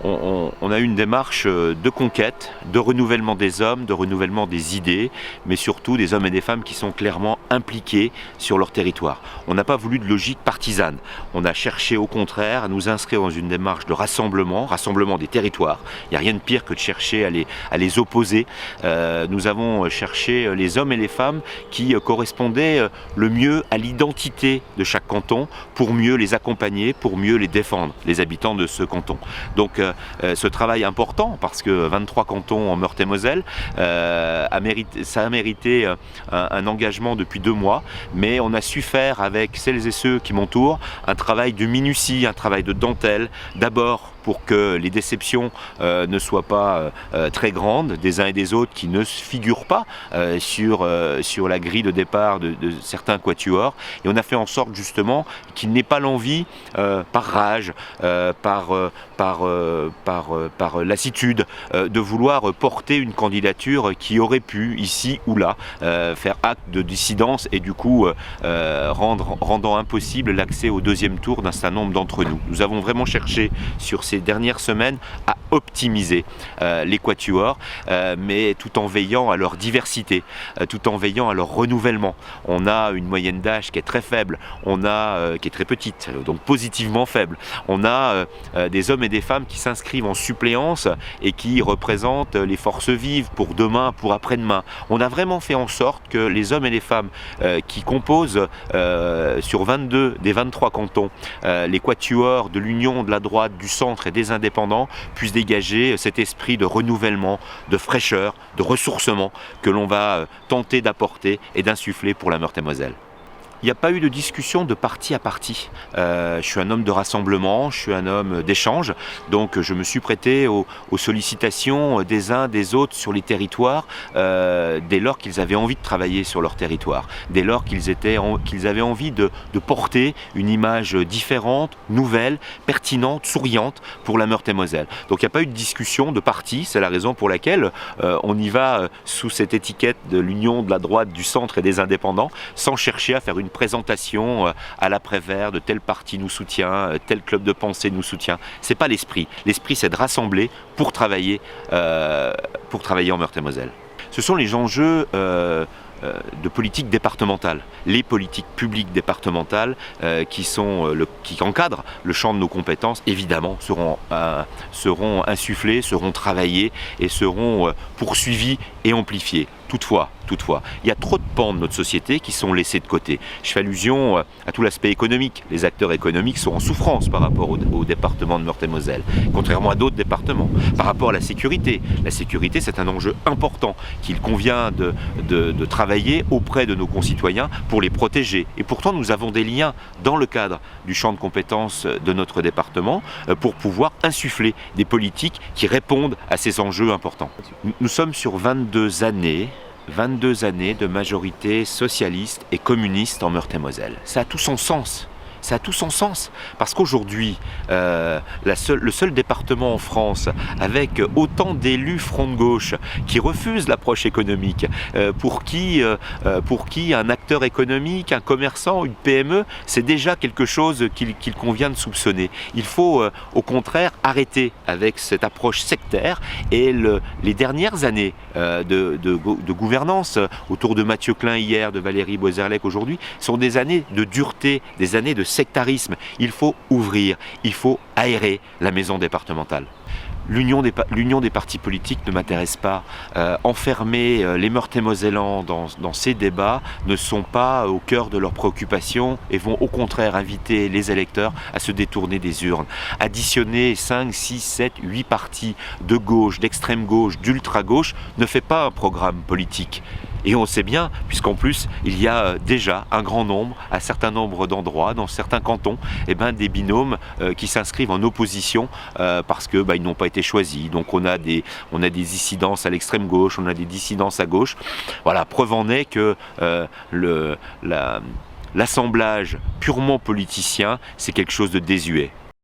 on a une démarche de conquête, de renouvellement des hommes, de renouvellement des idées, mais surtout des hommes et des femmes qui sont clairement impliqués sur leur territoire. On n'a pas voulu de logique partisane. On a cherché au contraire à nous inscrire dans une démarche de rassemblement des territoires. Il n'y a rien de pire que de chercher à les opposer. Nous avons cherché les hommes et les femmes qui correspondaient le mieux à l'identité de chaque canton pour mieux les accompagner, pour mieux les défendre, les habitants de ce canton. Donc ce travail important, parce que 23 cantons en Meurthe-et-Moselle, ça a mérité un engagement depuis 2 mois, mais on a su faire avec celles et ceux qui m'entourent un travail de minutie, un travail de dentelle, d'abord pour que les déceptions ne soient pas très grandes des uns et des autres qui ne figurent pas sur la grille de départ de certains quatuors. Et on a fait en sorte justement qu'il n'ait pas l'envie, par rage, par lassitude, de vouloir porter une candidature qui aurait pu, ici ou là, faire acte de dissidence et du coup rendant impossible l'accès au 2e tour d'un certain nombre d'entre nous. Nous avons vraiment cherché sur ces dernières semaines à optimiser les quatuors, mais tout en veillant à leur diversité, tout en veillant à leur renouvellement. On a une moyenne d'âge qui est très faible, qui est très petite, donc positivement faible. On a des hommes et des femmes qui s'inscrivent en suppléance et qui représentent les forces vives pour demain, pour après-demain. On a vraiment fait en sorte que les hommes et les femmes qui composent sur 22 des 23 cantons les quatuors de l'Union, de la droite, du centre et des indépendants puissent dégager cet esprit de renouvellement, de fraîcheur, de ressourcement que l'on va tenter d'apporter et d'insuffler pour la Meurthe-et-Moselle. Il n'y a pas eu de discussion de parti à parti. Je suis un homme de rassemblement, je suis un homme d'échange, donc je me suis prêté aux sollicitations des uns, des autres sur les territoires, dès lors qu'ils avaient envie de travailler sur leur territoire, dès lors qu'ils avaient envie de porter une image différente, nouvelle, pertinente, souriante pour la Meurthe-et-Moselle. Donc il n'y a pas eu de discussion de parti, c'est la raison pour laquelle on y va sous cette étiquette de l'Union, de la droite, du centre et des indépendants, sans chercher à faire une présentation à l'après-vert de tel parti nous soutient, tel club de pensée nous soutient. C'est pas l'esprit. L'esprit, c'est de rassembler pour travailler en Meurthe-et-Moselle. Ce sont les enjeux de politique départementale. Les politiques publiques départementales qui encadrent le champ de nos compétences, évidemment, seront insufflées, seront travaillées et seront poursuivies et amplifiées. Toutefois, il y a trop de pans de notre société qui sont laissés de côté. Je fais allusion à tout l'aspect économique. Les acteurs économiques sont en souffrance par rapport au département de Meurthe-et-Moselle, contrairement à d'autres départements. Par rapport à la sécurité, c'est un enjeu important qu'il convient de travailler auprès de nos concitoyens pour les protéger. Et pourtant, nous avons des liens dans le cadre du champ de compétences de notre département pour pouvoir insuffler des politiques qui répondent à ces enjeux importants. Nous sommes sur 22 années de majorité socialiste et communiste en Meurthe-et-Moselle. Ça a tout son sens. Ça a tout son sens, parce qu'aujourd'hui, le seul département en France avec autant d'élus front de gauche qui refusent l'approche économique, pour qui un acteur économique, un commerçant, une PME, c'est déjà quelque chose qu'il convient de soupçonner. Il faut au contraire arrêter avec cette approche sectaire et les dernières années de gouvernance autour de Mathieu Klein hier, de Valérie Boisserlec aujourd'hui, sont des années de dureté, des années de sectarisme. Il faut ouvrir, il faut aérer la maison départementale. L'union des partis politiques ne m'intéresse pas. Enfermer les Meurthe-et-Mosellans dans ces débats ne sont pas au cœur de leurs préoccupations et vont au contraire inviter les électeurs à se détourner des urnes. Additionner 5, 6, 7, 8 partis de gauche, d'extrême gauche, d'ultra-gauche ne fait pas un programme politique. Et on sait bien, puisqu'en plus, il y a déjà un grand nombre, à certains nombres d'endroits, dans certains cantons, des binômes qui s'inscrivent en opposition parce que ils n'ont pas été choisis. Donc on a des dissidences à l'extrême gauche, on a des dissidences à gauche. Voilà, preuve en est que l'assemblage purement politicien, c'est quelque chose de désuet.